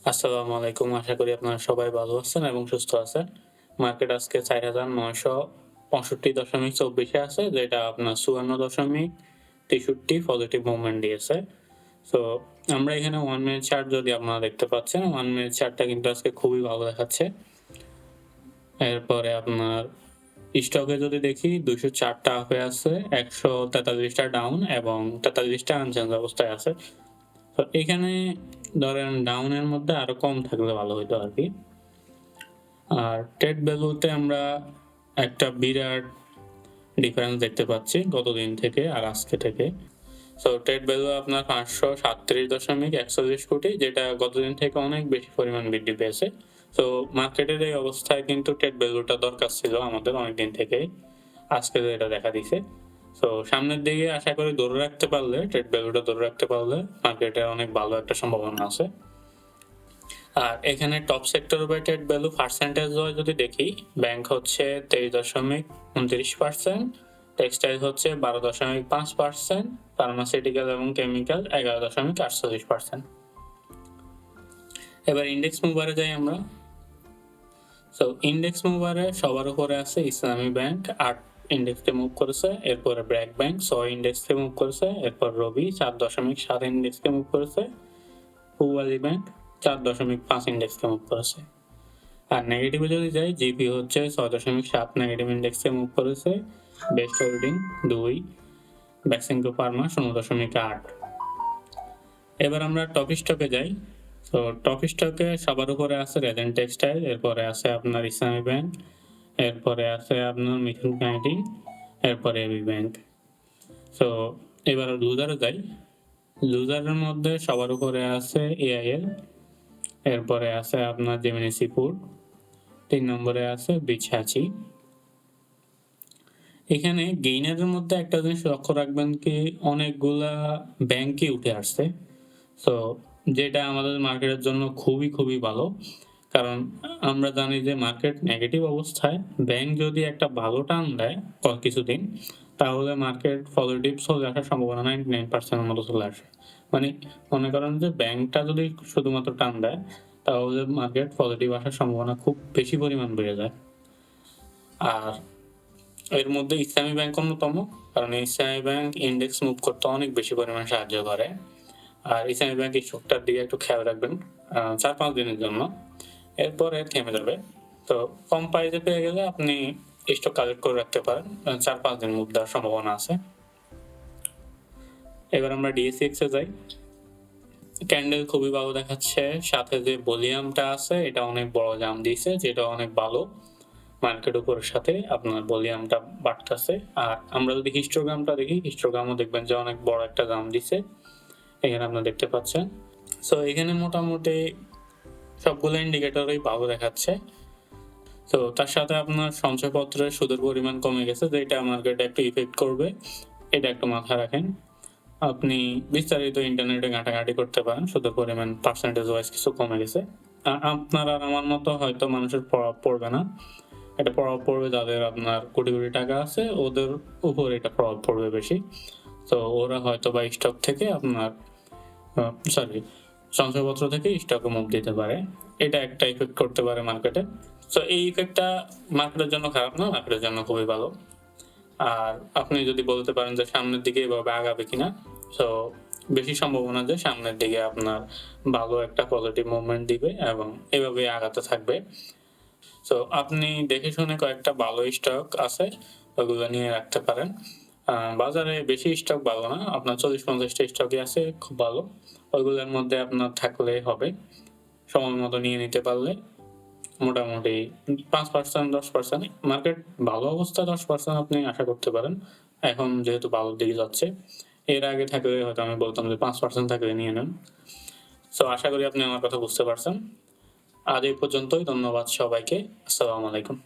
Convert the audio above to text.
আসসালামু আলাইকুম। আশা করি আপনারা সবাই ভালো আছেন এবং সুস্থ আছেন। মার্কেট আজকে ৪,৯৬৫.২৪ এ আছে, যেটা আপনার ৫৪.৬৩ পজিটিভ মুভমেন্ট দিয়েছে। সো আমরা এখানে 1 মিনিট চার্ট যদি আপনারা দেখতে পাচ্ছেন, 1 মিনিট চার্টটা কিন্তু আজকে খুবই ভালো দেখাচ্ছে। এরপরে আপনার স্টকে যদি দেখি ২০৪ টা আপে আছে, ১৪৩ টা ডাউন এবং ৪৩ টা আনচেঞ্জ অবস্থায় আছে। তো এখানে ধরেন ডাউনের মধ্যে আরো কম থাকলে ভালো হইতো আরকি। আর ট্রেড ভ্যালুতে আমরা একটা বিরাট ডিফারেন্স দেখতে পাচ্ছি গতদিন থেকে আর আজকে থেকে। সো ট্রেড ভ্যালু আপনার ৫৩৭.৪১ কোটি, যেটা গতদিন থেকে অনেক বেশি পরিমাণ বৃদ্ধি পেয়েছে। সো মার্কেটের এই অবস্থায় কিন্তু ট্রেড ভ্যালুটা দরকার ছিল আমাদের অনেকদিন থেকেই। আজকে তো এটা দেখা দিছে। সো সামনের দিকে আশা করি ধরে রাখতে পারলে, ট্রেড ভ্যালুটা ধরে রাখতে পারলে মার্কেটে অনেক ভালো একটা সম্ভাবনা আছে। আর এখানে top sector by trade value percentage wise যদি দেখি, ব্যাংক হচ্ছে 23.29%, টেক্সটাইল হচ্ছে 12.5%, ফার্মাসিউটিক্যাল এবং কেমিক্যাল 11.48%। এবার ইন্ডেক্স মুভারে যাই আমরা। সো ইন্ডেক্স মুভারে সবার উপরে আছে ইসলামী ব্যাংক, 8 ইন্ডেক্সে মুভ করেছে। এরপরে ব্র্যাক ব্যাংক 6 ইন্ডেক্সে মুভ করেছে। এরপর রবি 4.7 ইন্ডেক্সে মুভ করেছে। পূবালী ব্যাংক 4.5 ইন্ডেক্সে মুভ করেছে। আর নেগেটিভে যদি যাই, জিপি হচ্ছে 6.7 নেগেটিভ ইন্ডেক্সে মুভ করেছে। Best holding 2, Beximco Pharma 0.8। এবার আমরা টপ স্টকে যাই। তো টপ স্টকে সবার উপরে আছে রেজেন্ট টেক্সটাইল, এরপরে আছে আপনার ইসলামী ব্যাংক, এরপরে আছে আপনার মিথুন ব্যাংকিং, এরপরে এবি ব্যাংক। সো এবার লুজারে যাই। লুজারের মধ্যে সবার উপরে আছে এআইএল, এরপরে আছে আপনার জেমিনি সিফুড, 3 নম্বরে আছে বিছাচি। এখানে গেইনারের মধ্যে একটা জিনিস লক্ষ্য রাখবেন কি, অনেকগুলা ব্যাংকই উঠে আসছে। সো যেটা আমাদের মার্কেটের জন্য খুবই ভালো। কারণ আমরা জানি যে মার্কেট নেগেটিভ অবস্থায় ব্যাংক যদি একটা ভালো টার্ন দেয় কিছুদিন, তাহলে মার্কেট পজিটিভ চলে আসার সম্ভাবনা 99% এর মতো চলে আসে। মানে মনে করেন যে ব্যাংকটা যদি শুধুমাত্র টার্ন দেয়, তাহলে মার্কেট পজিটিভ আসার সম্ভাবনা খুব বেশি পরিমাণ বেড়ে যায়। আর এর মধ্যে ইসলামী ব্যাংক অন্যতম, কারণ ইসলামী ব্যাংক ইন্ডেক্স মুভ করতে অনেক বেশি পরিমাণে সাহায্য করে। আর ইসলামী ব্যাংক এই স্টকটার দিকে একটু খেয়াল রাখবেন 4-5 দিনের জন্য, এরপরে থেমে যাবে। তো কম প্রাইসে পেয়ে গেলে আপনি স্টক কালেক্ট করে রাখতে পারেন, 4-5 দিন মুভ দেওয়ার সম্ভাবনা আছে। এবার আমরা ডিএসইএক্স এ যাই। ক্যান্ডেল খুবই ভালো দেখাচ্ছে, সাথে যে ভলিউমটা আছে এটা অনেক বড় জাম্প দিয়েছে, যেটা অনেক ভালো। মার্কেট উপরের সাথে আপনার ভলিউমটা বাড়তেছে। আর আমরা যদি হিস্টোগ্রামটা দেখি, হিস্টোগ্রামও দেখবেন যে অনেক বড় একটা জাম্প দিছে, এখানে আপনারা দেখতে পাচ্ছেন। সো এখানে মোটামুটি সবগুলো ইন্ডিকেটরই ভালো দেখাচ্ছে। তো তার সাথে আপনার সঞ্চয়পত্রের সুদের পরিমাণ কমে গেছে, যেটা মার্কেটে একটু ইফেক্ট করবে, এটা একটু মাথায় রাখেন। আপনি বিস্তারিত ইন্টারনেটে ঘাটাঘাটি করতে পারেন, সুদের পরিমাণ পার্সেন্টেজ ওয়াইজ কিছু কমে গেছে। আপনার আর আমার মতো হয়তো মানুষের প্রভাব পড়বে না, এটা প্রভাব পড়বে যাদের আপনার কোটি টাকা আছে, ওদের উপর এটা প্রভাব পড়বে বেশি। তো ওরা হয়তো বা স্টক থেকে আপনার সরি সঞ্চয়পত্র থেকে স্টকে মুভ দিতে পারে, এটা একটা ইফেক্ট করতে পারে মার্কেটে। সো এই ইফেক্টটা মার্কেটের জন্য খারাপ না, মার্কেটের জন্য খুবই ভালো। আর আপনি যদি বলতে পারেন যে সামনের দিকে এভাবে আগাবে কিনা, সো বেশি সম্ভাবনা যে সামনের দিকে আপনার ভালো একটা পজিটিভ মুভমেন্ট দিবে এবং এভাবে আগাতে থাকবে। সো আপনি দেখে শুনে কয়েকটা ভালো স্টক আছে, ওগুলো নিয়ে রাখতে পারেন। বাজারে বেশি স্টক ভালো না, আপনার 40-50টা স্টকই আছে খুব ভালো, ওইগুলোর মধ্যে আপনার থাকলে হবে। সময় মতো নিয়ে নিতে পারলে মোটামুটি 5%, 10%, মার্কেট ভালো অবস্থায় 10% আপনি আশা করতে পারেন। এখন যেহেতু ভালোর দিকে যাচ্ছে, এর আগে থাকলে হয়তো আমি বলতাম যে 5% থাকলে নিয়ে নেন। সো আশা করি আপনি আমার কথা বুঝতে পারছেন। আজ এই পর্যন্তই। ধন্যবাদ সবাইকে। আসসালামু আলাইকুম।